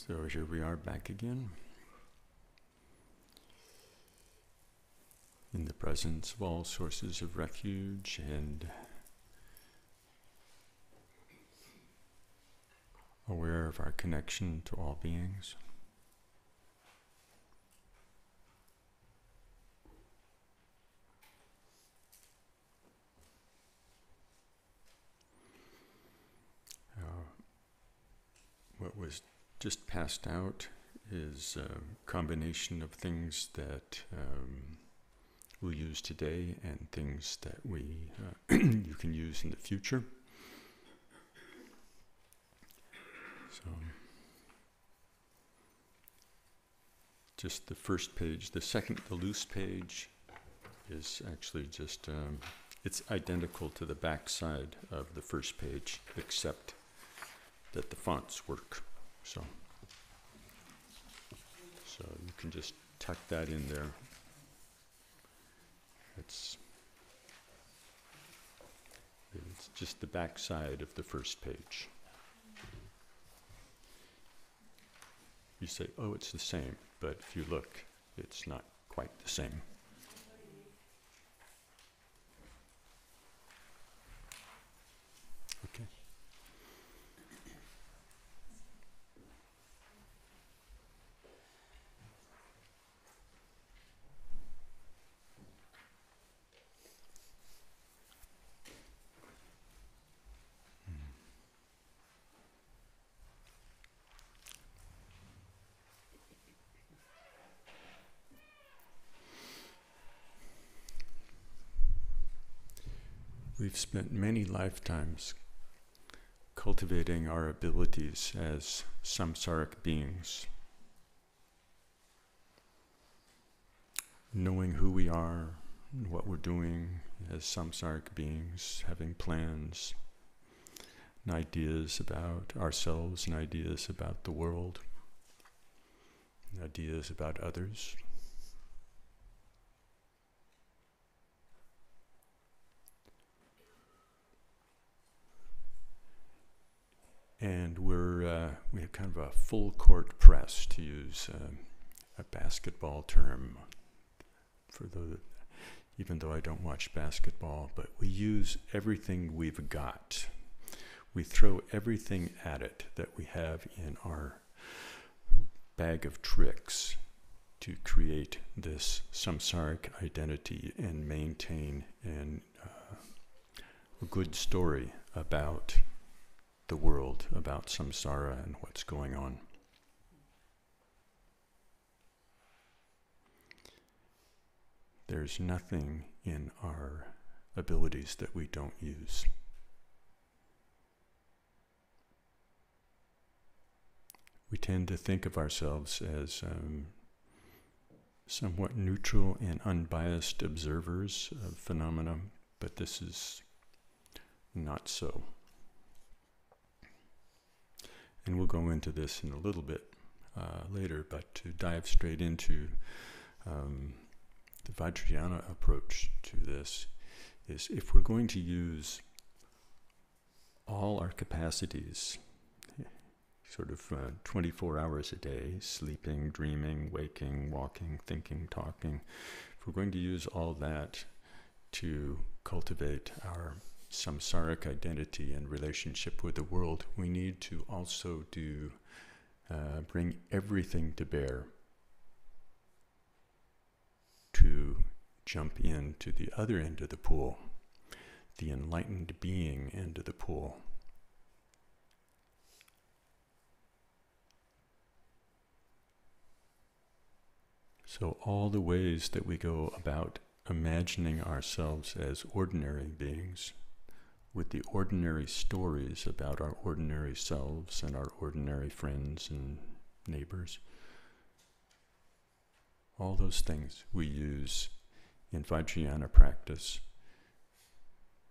So here we are back again, in the presence of all sources of refuge and aware of our connection to all beings. What was just passed out is a combination of things that we'll use today and things that you can use in the future. So, just the first page. The loose page is actually just, it's identical to the back side of the first page, except that the fonts work. So you can just tuck that in there. It's just the back side of the first page. You say, oh, it's the same, but if you look, it's not quite the same. Okay. We've spent many lifetimes cultivating our abilities as samsaric beings, knowing who we are and what we're doing as samsaric beings, having plans and ideas about ourselves and ideas about the world, and ideas about others. And we have kind of a full court press, to use a basketball term, even though I don't watch basketball, but we use everything we've got. We throw everything at it that we have in our bag of tricks to create this samsaric identity and maintain a good story about the world, about samsara and what's going on. There's nothing in our abilities that we don't use. We tend to think of ourselves as somewhat neutral and unbiased observers of phenomena, but this is not so. And we'll go into this in a little bit later, but to dive straight into the Vajrayana approach to this is, if we're going to use all our capacities, sort of 24 hours a day, sleeping, dreaming, waking, walking, thinking, talking, if we're going to use all that to cultivate our samsaric identity and relationship with the world, we need to also bring everything to bear to jump into the other end of the pool, the enlightened being end of the pool. So all the ways that we go about imagining ourselves as ordinary beings, with the ordinary stories about our ordinary selves and our ordinary friends and neighbors. All those things we use in Vajrayana practice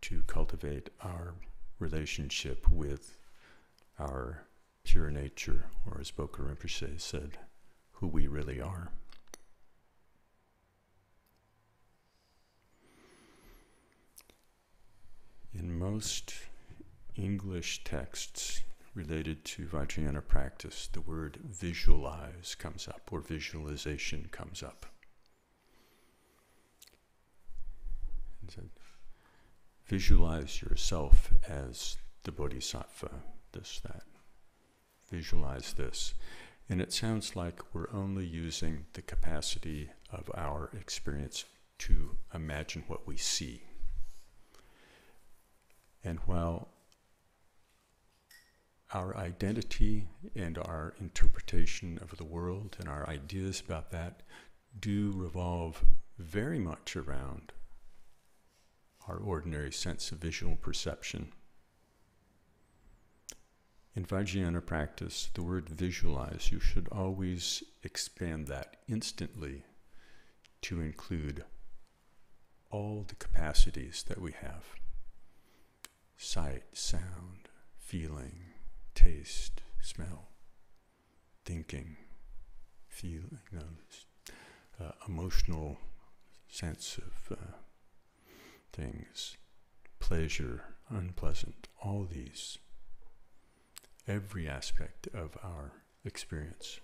to cultivate our relationship with our pure nature, or as Bokar Rinpoche said, who we really are. In most English texts related to Vajrayana practice, the word visualize comes up, or visualization comes up. And so visualize yourself as the bodhisattva, this, that. Visualize this. And it sounds like we're only using the capacity of our experience to imagine what we see. And while our identity and our interpretation of the world and our ideas about that do revolve very much around our ordinary sense of visual perception. In Vajrayana practice, the word visualize, you should always expand that instantly to include all the capacities that we have. Sight, sound, feeling, taste, smell, thinking, feeling, emotional sense of things, pleasure, unpleasant, all these. Every aspect of our experience.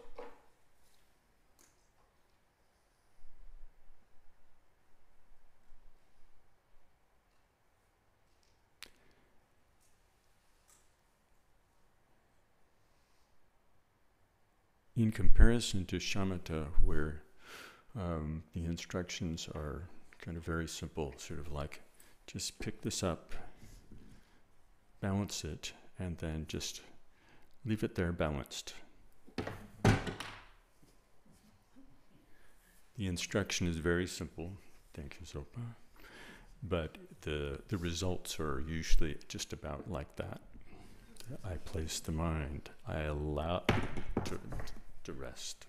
In comparison to shamatha, where the instructions are kind of very simple, sort of like, just pick this up, balance it, and then just leave it there balanced. The instruction is very simple. Thank you, Zopa. But the results are usually just about like that. I place the mind. I allow to rest.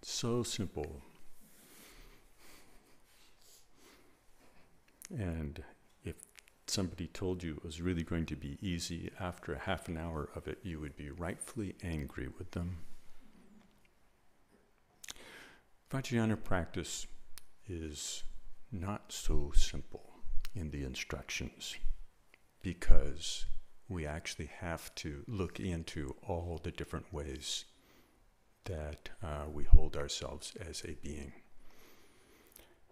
So simple. And if somebody told you it was really going to be easy, after a half an hour of it, you would be rightfully angry with them. Vajrayana practice is not so simple in the instructions, because we actually have to look into all the different ways that we hold ourselves as a being,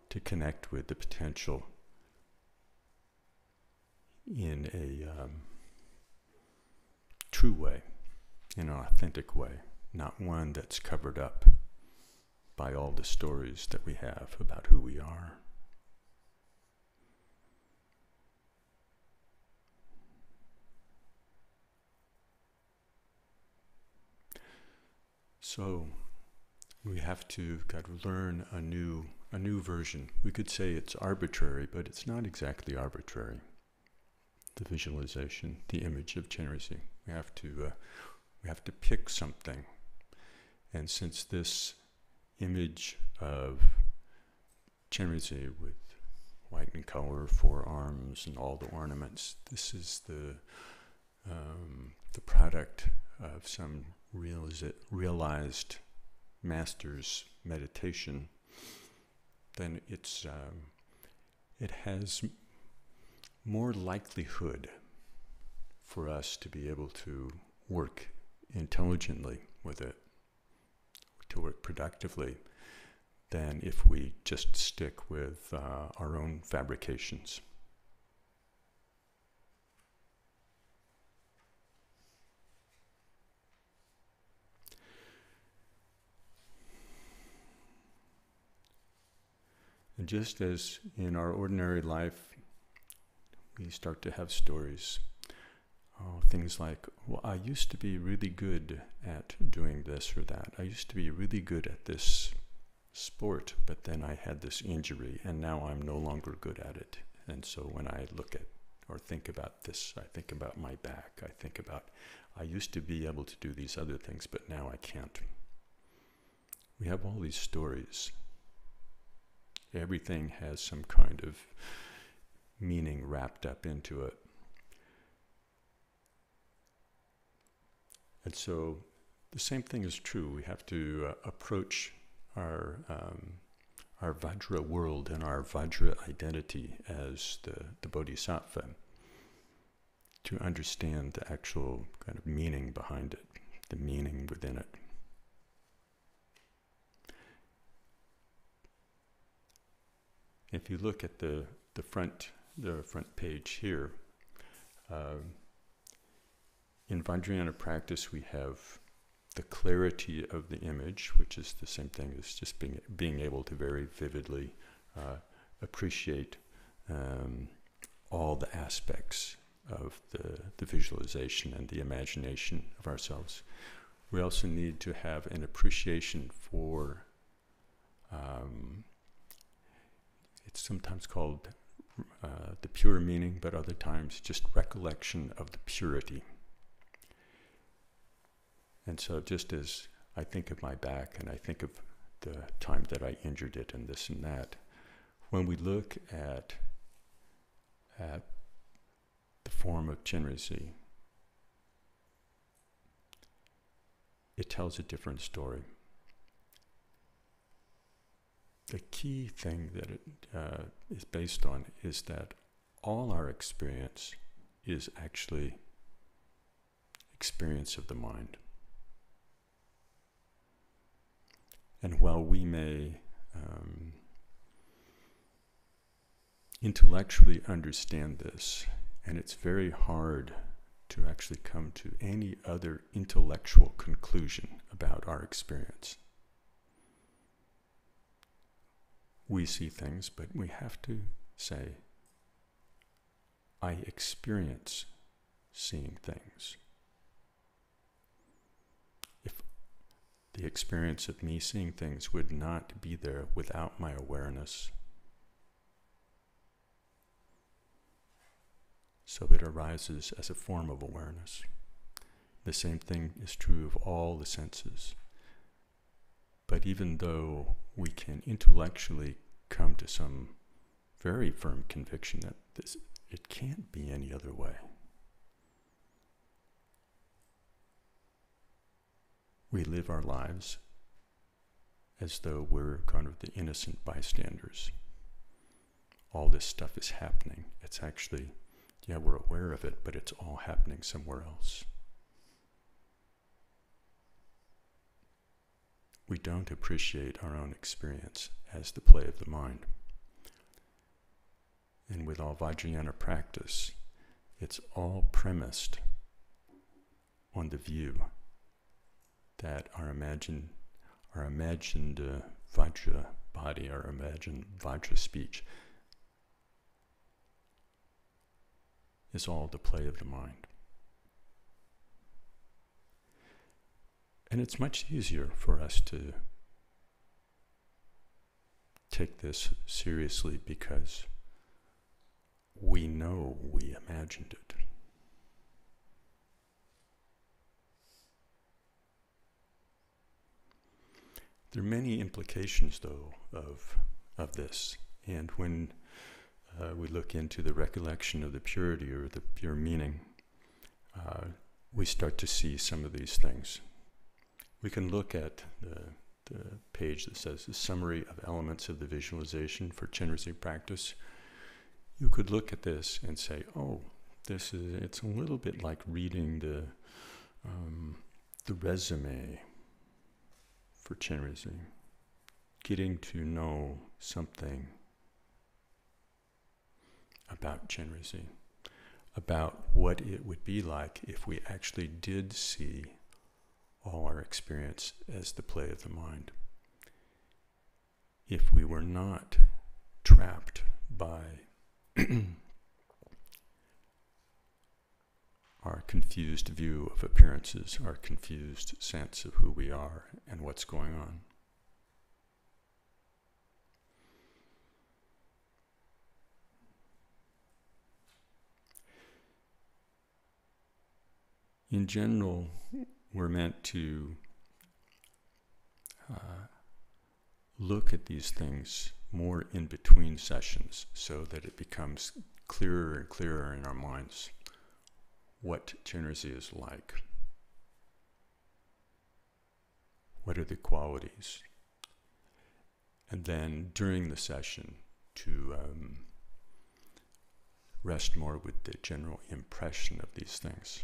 to connect with the potential in a true way, in an authentic way, not one that's covered up by all the stories that we have about who we are. So we have to learn a new version. We could say it's arbitrary, but it's not exactly arbitrary. The visualization, the image of Chenrezig. We have to pick something, and since this image of Chenrezig with white in color, 4 arms, and all the ornaments, this is the product of some realized master's meditation, then it has more likelihood for us to be able to work intelligently with it, to work productively, than if we just stick with our own fabrications. And just as in our ordinary life, we start to have stories. Things like, well, I used to be really good at doing this or that. I used to be really good at this sport, but then I had this injury, and now I'm no longer good at it. And so when I look at or think about this, I think about my back. I think about, I used to be able to do these other things, but now I can't. We have all these stories. Everything has some kind of meaning wrapped up into it. And so the same thing is true. We have to approach our Vajra world and our Vajra identity as the Bodhisattva to understand the actual kind of meaning behind it, the meaning within it. If you look at the front page here, in Vajrayana practice we have the clarity of the image, which is the same thing as just being able to very vividly appreciate all the aspects of the visualization and the imagination of ourselves. We also need to have an appreciation for, it's sometimes called the pure meaning, but other times just recollection of the purity. And so just as I think of my back and I think of the time that I injured it and this and that, when we look at the form of Chenrezig, it tells a different story. The key thing that it is based on is that all our experience is actually experience of the mind. And while we may intellectually understand this, and it's very hard to actually come to any other intellectual conclusion about our experience. We see things, but we have to say, I experience seeing things. If the experience of me seeing things would not be there without my awareness, so it arises as a form of awareness. The same thing is true of all the senses. But even though we can intellectually come to some very firm conviction that it can't be any other way, we live our lives as though we're kind of the innocent bystanders. All this stuff is happening. It's actually, yeah, we're aware of it, but it's all happening somewhere else. We don't appreciate our own experience as the play of the mind. And with all Vajrayana practice, it's all premised on the view that our imagined Vajra body, our imagined Vajra speech, is all the play of the mind. And it's much easier for us to take this seriously because we know we imagined it. There are many implications, though, of this. And when we look into the recollection of the purity or the pure meaning, we start to see some of these things. We can look at the page that says the summary of elements of the visualization for Chenrezig practice. You could look at this and say, oh, it's a little bit like reading the resume for Chenrezig, getting to know something about Chenrezig, about what it would be like if we actually did see all our experience as the play of the mind. If we were not trapped by our confused view of appearances, our confused sense of who we are and what's going on. In general, we're meant to look at these things more in between sessions so that it becomes clearer and clearer in our minds what Chenrezig is like. What are the qualities? And then during the session to rest more with the general impression of these things.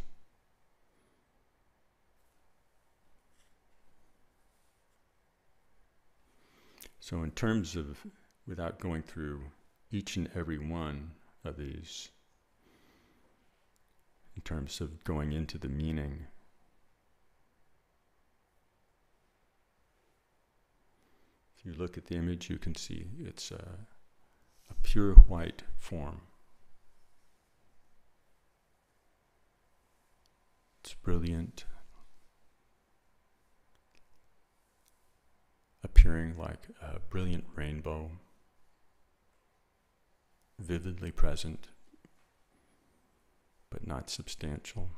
So in terms of, without going through each and every one of these, in terms of going into the meaning, if you look at the image, you can see it's a pure white form. It's brilliant, appearing like a brilliant rainbow, vividly present, but not substantial.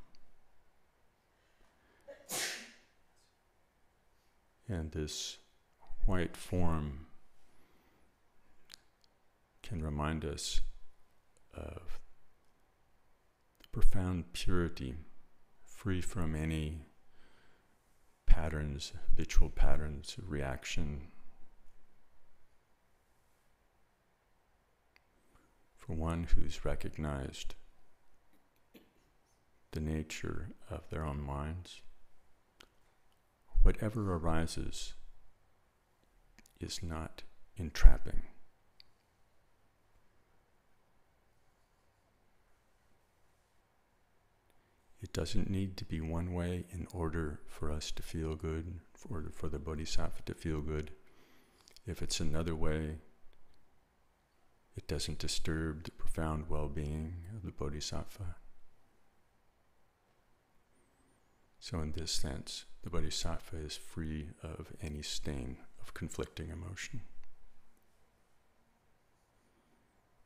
And this white form can remind us of the profound purity, free from any patterns, habitual patterns of reaction. For one who's recognized the nature of their own minds, whatever arises is not entrapping. It doesn't need to be one way in order for us to feel good, for the bodhisattva to feel good. If it's another way, it doesn't disturb the profound well-being of the bodhisattva. So in this sense, the bodhisattva is free of any stain of conflicting emotion,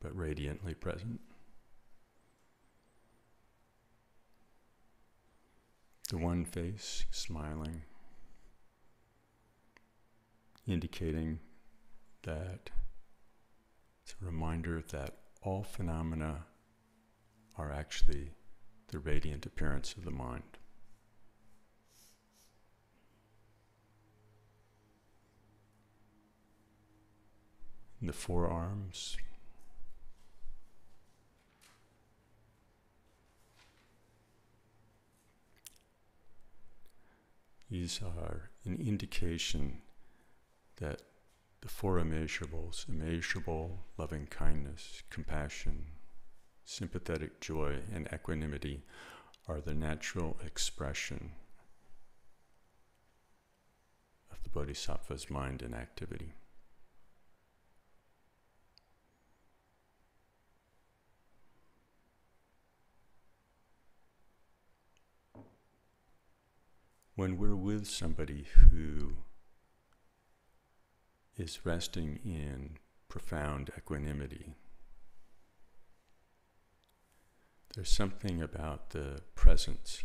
but radiantly present. The one face smiling, indicating that it's a reminder that all phenomena are actually the radiant appearance of the mind. The forearms, these are an indication that the four immeasurables, immeasurable loving kindness, compassion, sympathetic joy, and equanimity, are the natural expression of the bodhisattva's mind and activity. When we're with somebody who is resting in profound equanimity, there's something about the presence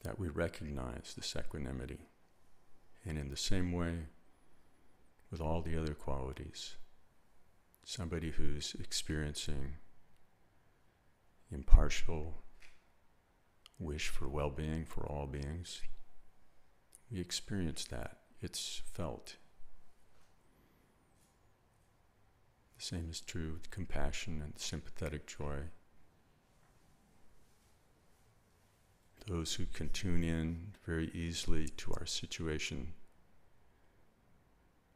that we recognize this equanimity. And in the same way, with all the other qualities, somebody who's experiencing impartial wish for well-being for all beings, we experience that. It's felt. The same is true with compassion and sympathetic joy. Those who can tune in very easily to our situation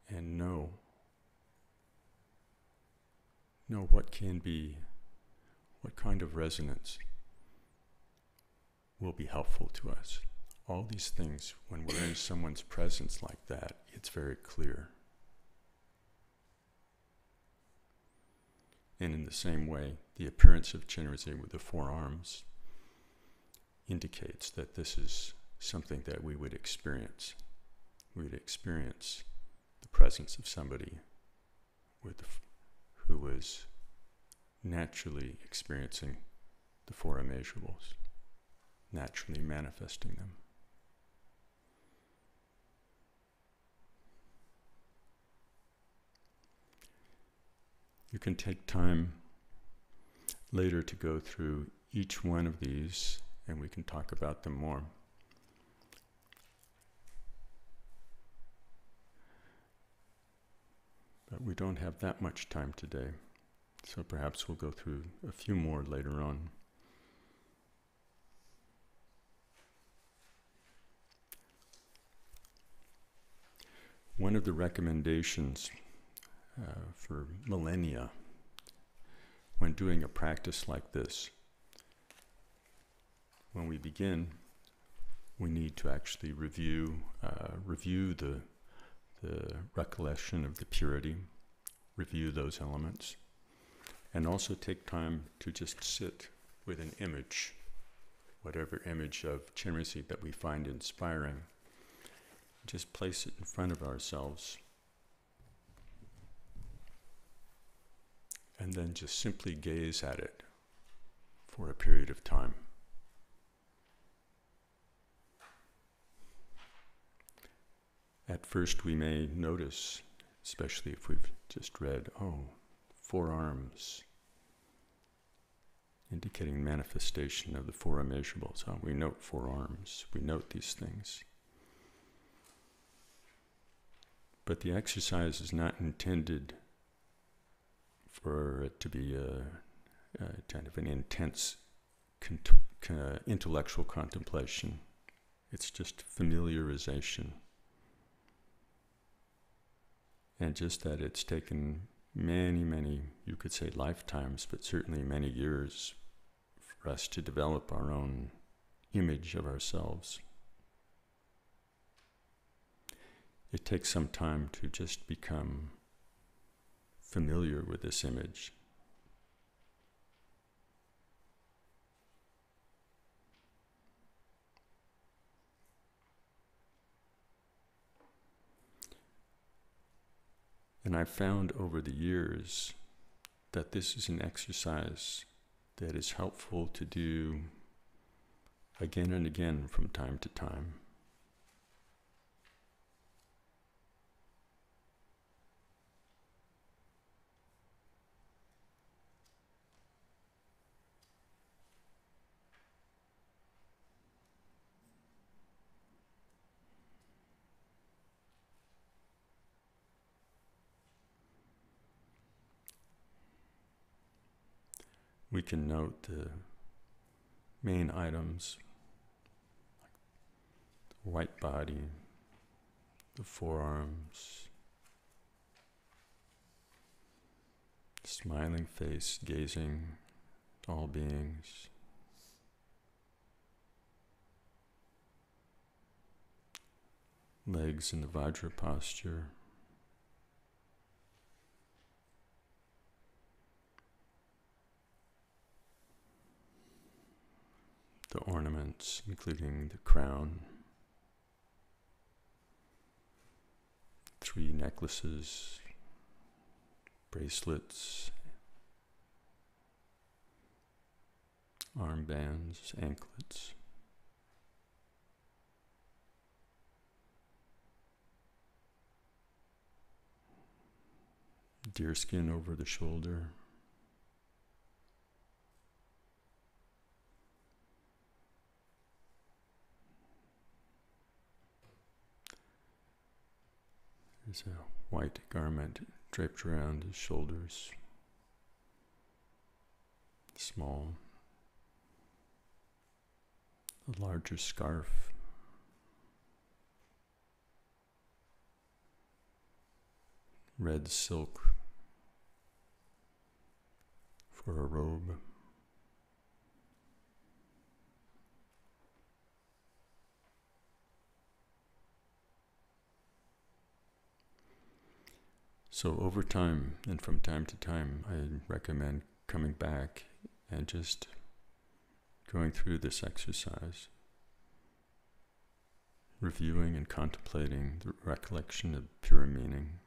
and know what can be, what kind of resonance will be helpful to us. All these things, when we're in someone's presence like that, it's very clear. And in the same way, the appearance of Chenrezig with the four arms indicates that this is something that we would experience. We would experience the presence of somebody who was naturally experiencing the four immeasurables, naturally manifesting them. You can take time later to go through each one of these, and we can talk about them more. But we don't have that much time today, so perhaps we'll go through a few more later on. One of the recommendations for millennia when doing a practice like this, when we begin, we need to actually review the recollection of the purity, review those elements, and also take time to just sit with an image, whatever image of Chenrezig that we find inspiring. Just place it in front of ourselves, and then just simply gaze at it for a period of time. At first we may notice, especially if we've just read, oh, 4 arms, indicating manifestation of the 4 immeasurables. We note 4 arms, we note these things. But the exercise is not intended for it to be a kind of an intense intellectual contemplation. It's just familiarization. And just that it's taken many, you could say lifetimes, but certainly many years for us to develop our own image of ourselves. It takes some time to just become familiar with this image. And I've found over the years that this is an exercise that is helpful to do again and again from time to time. We can note the main items, like the white body, the forearms, smiling face, gazing at all beings, legs in the Vajra posture, the ornaments, including the crown, 3 necklaces, bracelets, armbands, anklets, deerskin over the shoulder, there's a white garment draped around his shoulders, small, a larger scarf, red silk for a robe, so over time and from time to time, I recommend coming back and just going through this exercise, reviewing and contemplating the recollection of pure meaning,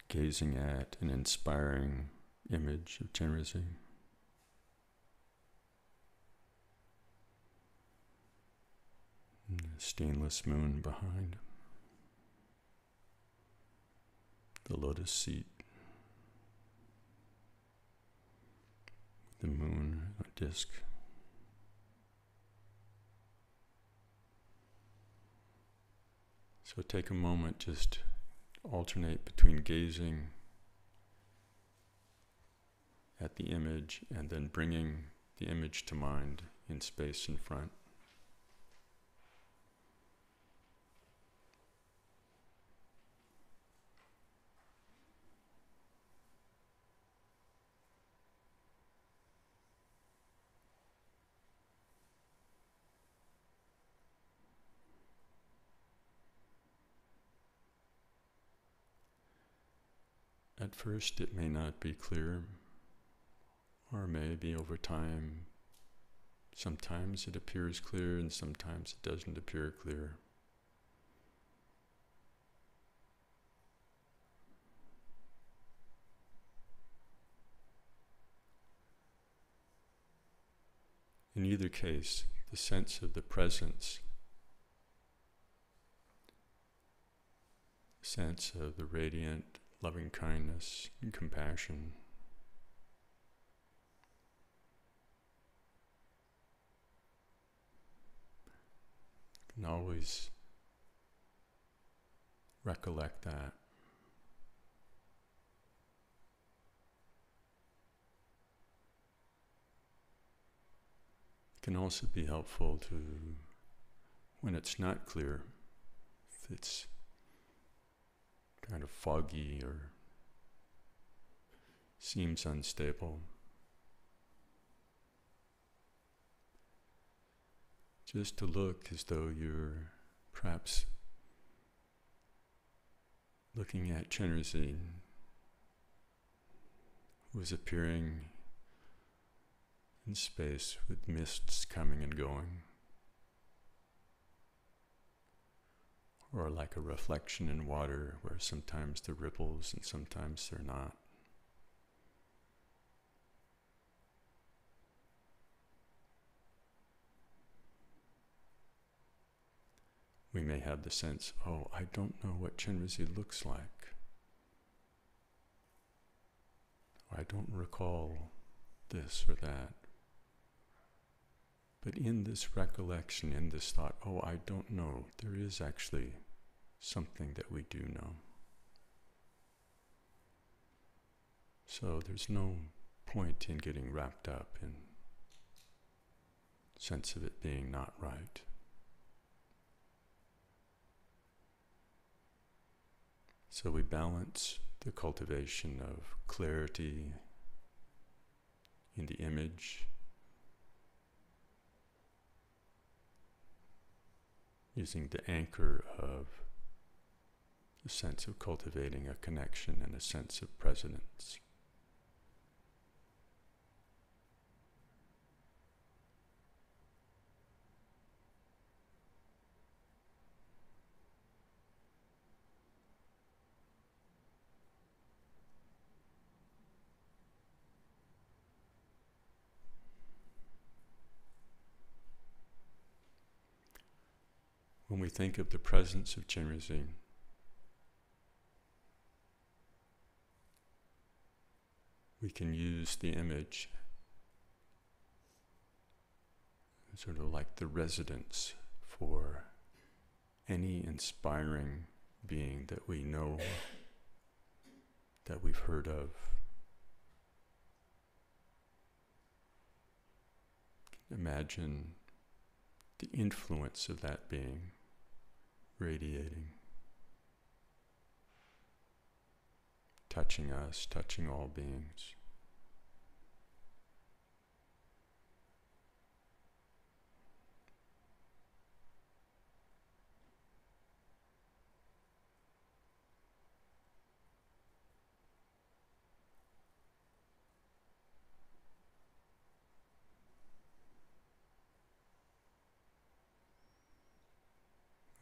gazing at an inspiring image of Chenrezig, the stainless moon behind, the lotus seat, the moon, a disk, So take a moment, just alternate between gazing at the image and then bringing the image to mind in space in front. At first it may not be clear, or maybe over time, sometimes it appears clear and sometimes it doesn't appear clear. In either case, the sense of the presence, sense of the radiant loving kindness and compassion, can always recollect that. It can also be helpful to, when it's not clear, if it's kind of foggy or seems unstable, just to look as though you're perhaps looking at Chenrezig, who is appearing in space with mists coming and going, or like a reflection in water where sometimes there are ripples and sometimes they're not. We may have the sense, oh, I don't know what Chenrezig looks like. Or I don't recall this or that. But in this recollection, in this thought, oh, I don't know, there is actually something that we do know. So there's no point in getting wrapped up in sense of it being not right. So we balance the cultivation of clarity in the image, using the anchor of the sense of cultivating a connection and a sense of presence. When we think of the presence of Chenrezig, we can use the image sort of like the residence for any inspiring being that we know, that we've heard of. Imagine the influence of that being radiating, touching us, touching all beings.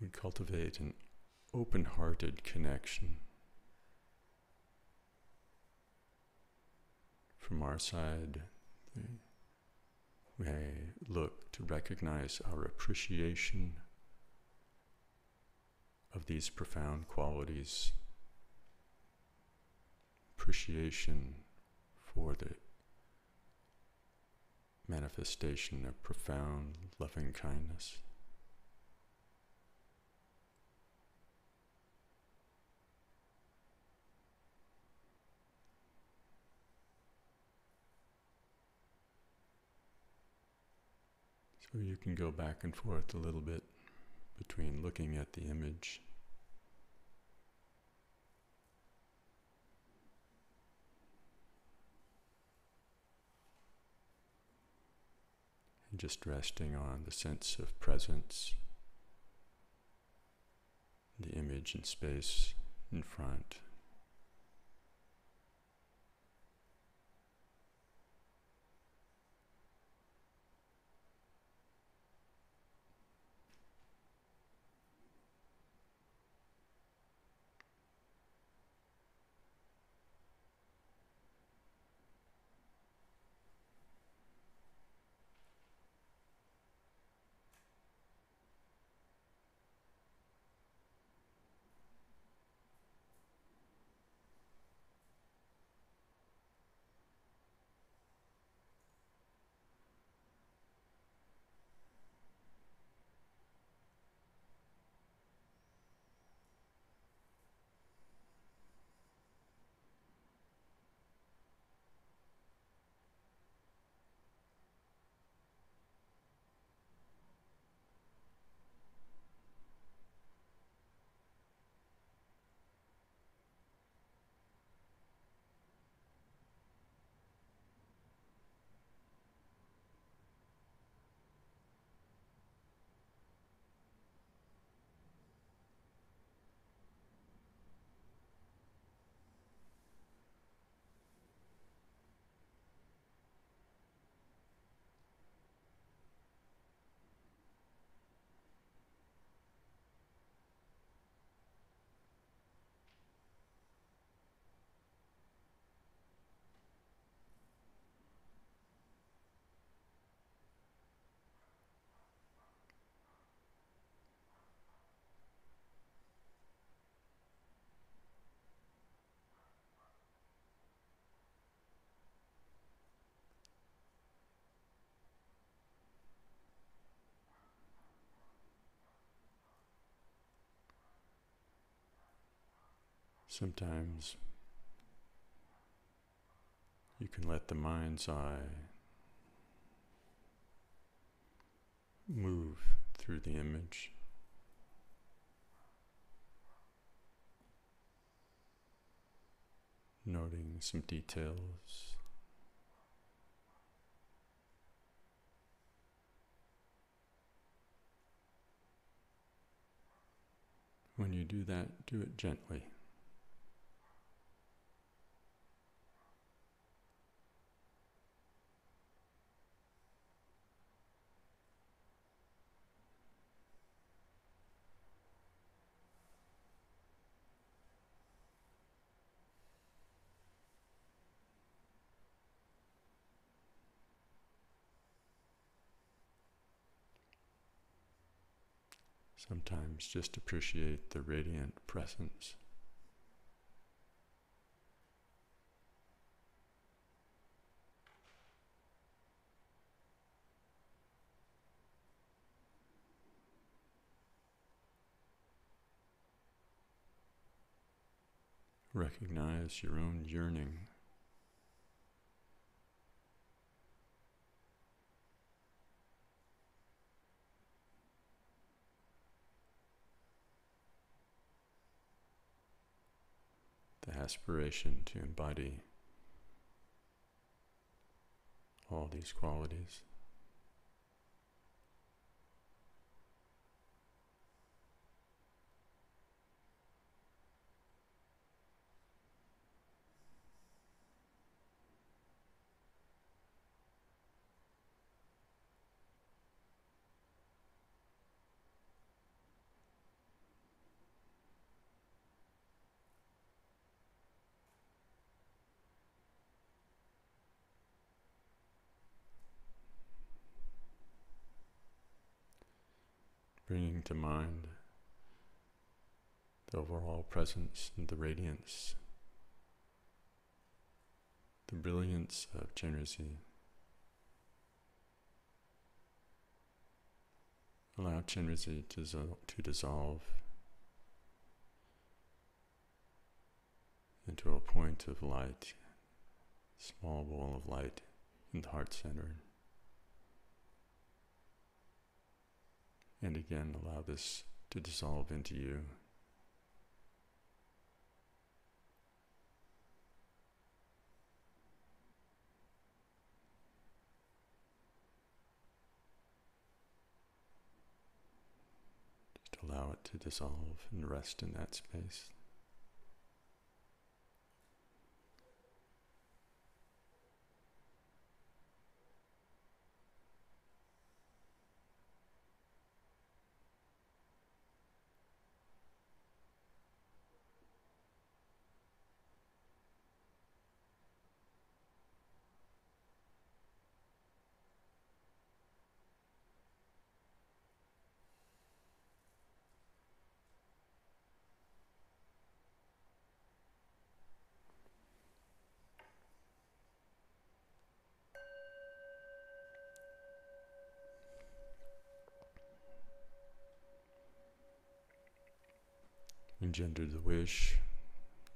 We cultivate an open-hearted connection. From our side, we look to recognize our appreciation of these profound qualities, appreciation for the manifestation of profound loving kindness. So you can go back and forth a little bit between looking at the image and just resting on the sense of presence, the image in space in front. Sometimes you can let the mind's eye move through the image, noting some details. When you do that, do it gently. Sometimes just appreciate the radiant presence. Recognize your own yearning. The aspiration to embody all these qualities. Bringing to mind the overall presence and the radiance, the brilliance of Chenrezig. Allow Chenrezig to dissolve into a point of light, small ball of light in the heart center. And again, allow this to dissolve into you. Just allow it to dissolve and rest in that space. Engender the wish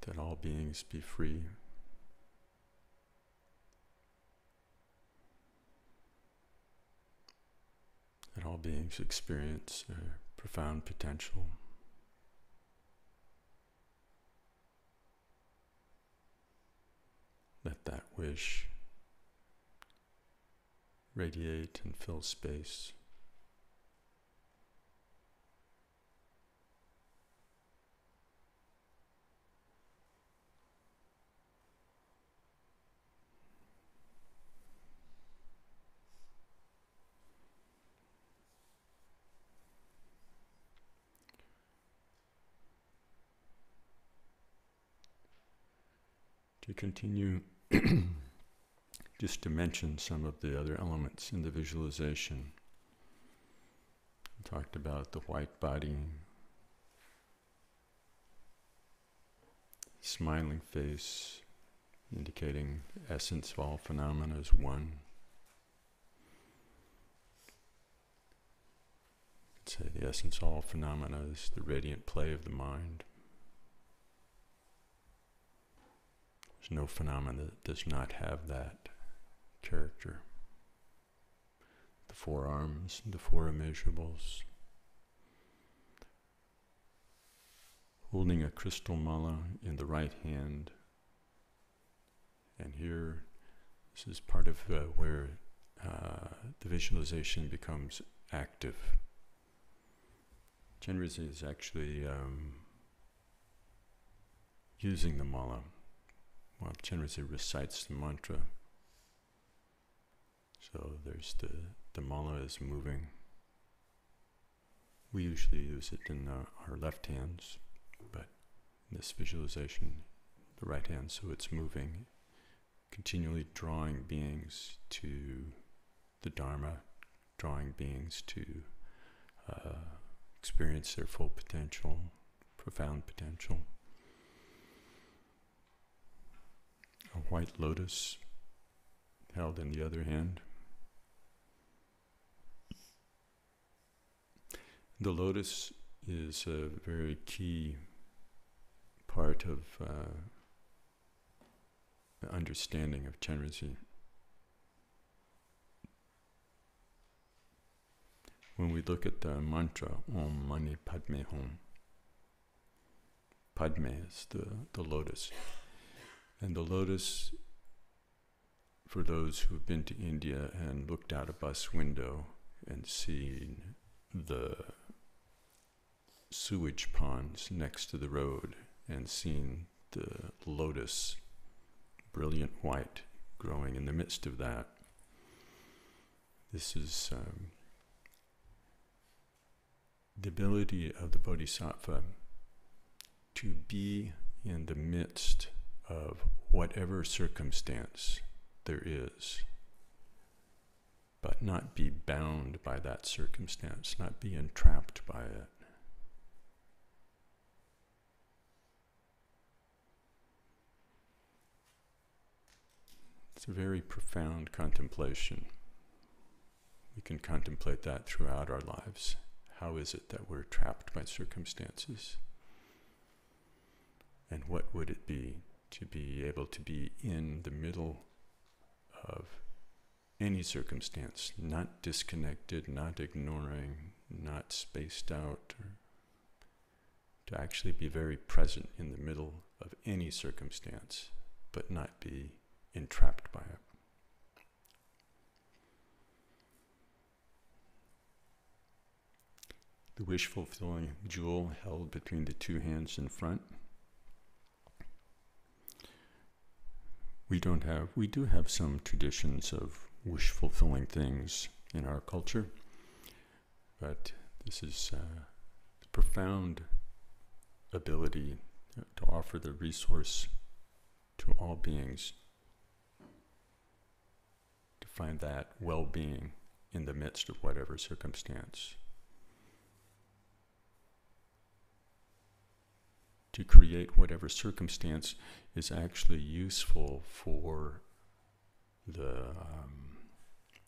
that all beings be free. That all beings experience their profound potential. Let that wish radiate and fill space. To continue, just to mention some of the other elements in the visualization. We talked about the white body, smiling face, indicating the essence of all phenomena as one. You could say the essence of all phenomena is the radiant play of the mind. There's no phenomena that does not have that character. The four arms, the four immeasurables. Holding a crystal mala in the right hand. And here, this is part of where the visualization becomes active. Chenrezig is actually using the mala while Chenrezig recites the mantra. So there's the mala is moving. We usually use it in our left hands, but in this visualization, the right hand, so it's moving, continually drawing beings to the Dharma, drawing beings to experience their full potential, profound potential. A white lotus held in the other hand. The lotus is a very key part of the understanding of Chenrezig. When we look at the mantra, Om Mani Padme Hum, Padme is the lotus. And the lotus, for those who have been to India and looked out a bus window and seen the sewage ponds next to the road and seen the lotus, brilliant white, growing in the midst of that, this is the ability of the Bodhisattva to be in the midst of whatever circumstance there is, but not be bound by that circumstance, not be entrapped by it. It's a very profound contemplation. We can contemplate that throughout our lives. How is it that we're trapped by circumstances? And what would it be to be able to be in the middle of any circumstance, not disconnected, not ignoring, not spaced out, or to actually be very present in the middle of any circumstance, but not be entrapped by it. The wish-fulfilling jewel held between the two hands in front. We do have some traditions of wish-fulfilling things in our culture, but this is the profound ability to offer the resource to all beings, to find that well-being in the midst of whatever circumstance, to create whatever circumstance is actually useful for the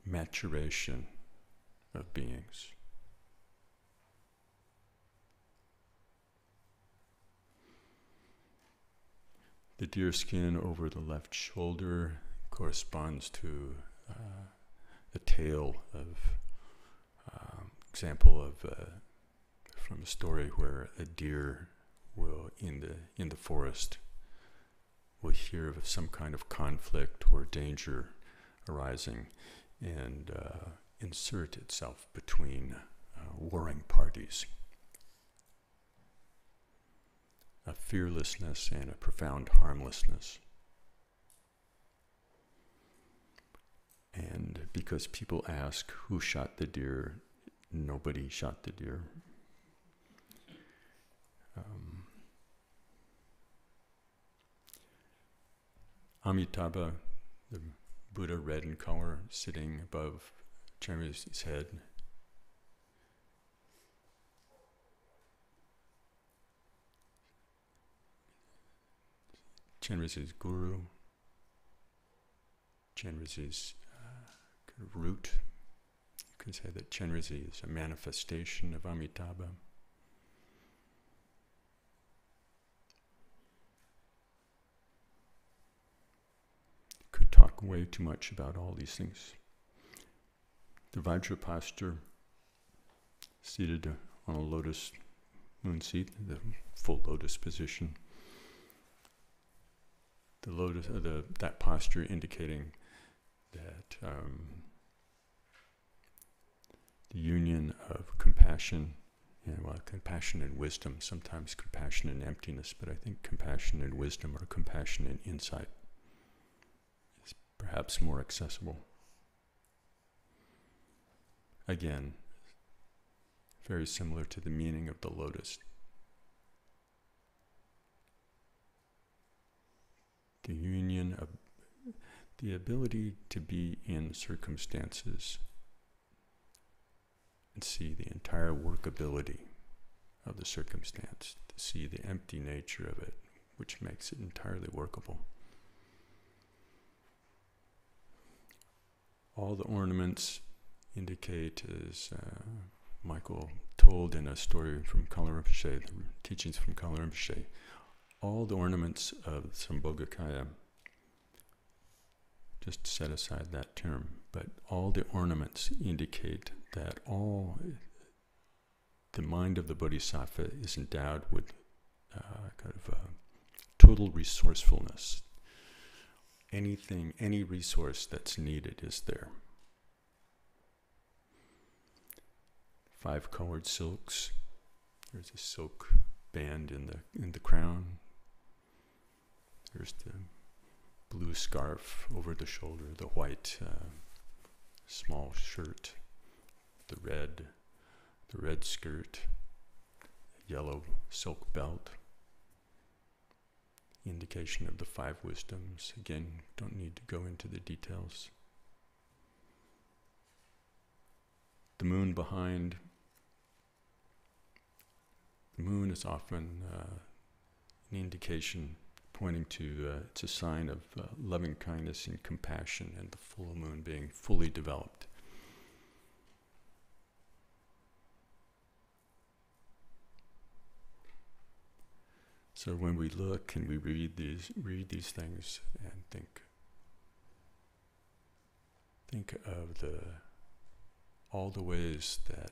maturation of beings. The deer skin over the left shoulder corresponds to the tale of example of from a story where a deer will in the forest will hear of some kind of conflict or danger arising and insert itself between warring parties. A fearlessness and a profound harmlessness. And because people ask who shot the deer, nobody shot the deer. Amitabha, the Buddha red in color, sitting above Chenrezig's head. Chenrezig's guru, Chenrezig's kind of root. You can say that Chenrezig is a manifestation of Amitabha. Could talk way too much about all these things. The Vajra posture, seated on a lotus moon seat, the full lotus position. The lotus, that posture indicating that the union of compassion, compassion and wisdom, sometimes compassion and emptiness, but I think compassion and wisdom or compassion and insight is perhaps more accessible. Again, very similar to the meaning of the lotus. The union of the ability to be in circumstances and see the entire workability of the circumstance, to see the empty nature of it, which makes it entirely workable. All the ornaments indicate, as Michael told in a story from Kala Rinpoche, the teachings from Kala Rinpoche, all the ornaments of Sambhogakaya, just set aside that term, but all the ornaments indicate that the mind of the Bodhisattva is endowed with total resourcefulness. Anything, any resource that's needed is there. 5 colored silks. There's a silk band in the crown. There's the blue scarf over the shoulder, the white small shirt, the red skirt, the yellow silk belt. Indication of the 5 wisdoms. Again, don't need to go into the details. The moon behind. The moon is often an indication pointing to, it's a sign of loving kindness and compassion, and the full moon being fully developed. So when we look and we read these things and think of all the ways that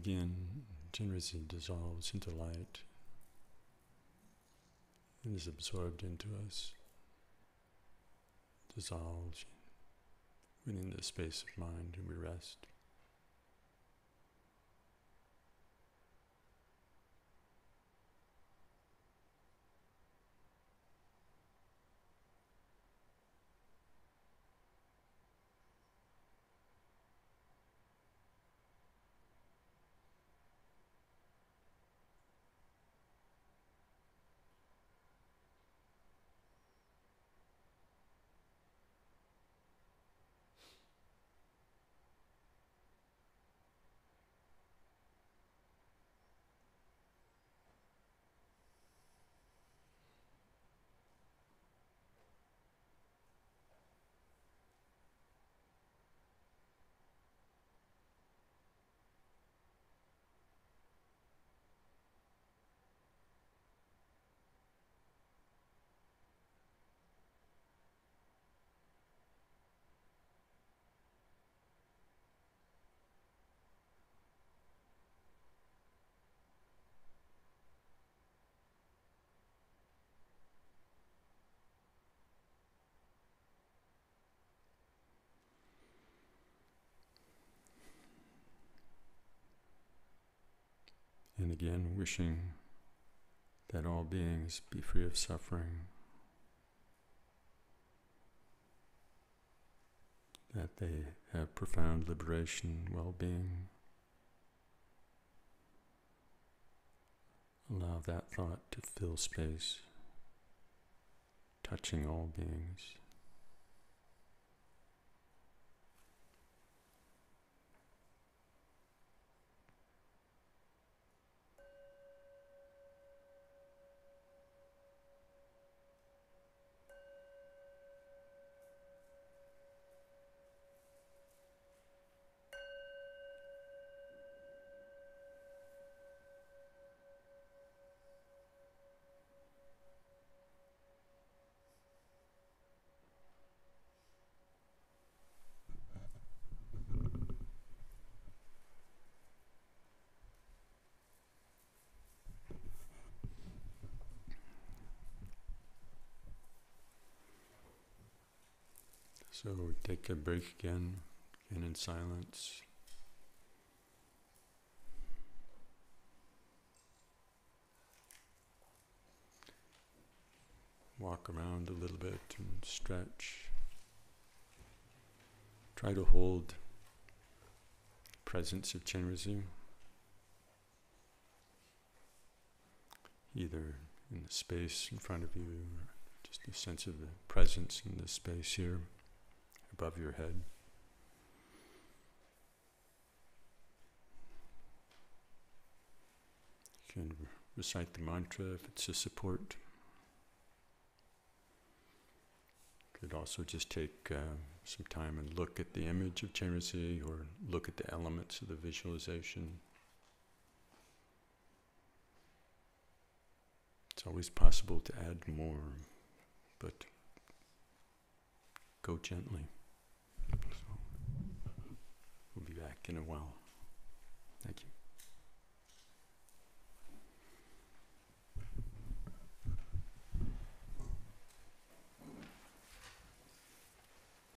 Again, Chenrezig dissolves into light and is absorbed into us, dissolves within the space of mind, and we rest. And again, wishing that all beings be free of suffering, that they have profound liberation, well-being. Allow that thought to fill space, touching all beings. So take a break again in silence. Walk around a little bit and stretch. Try to hold the presence of Chenrezig, either in the space in front of you, or just a sense of the presence in the space here above your head. You can recite the mantra if it's a support. You could also just take some time and look at the image of Chenrezig or look at the elements of the visualization. It's always possible to add more, but go gently. So we'll be back in a while.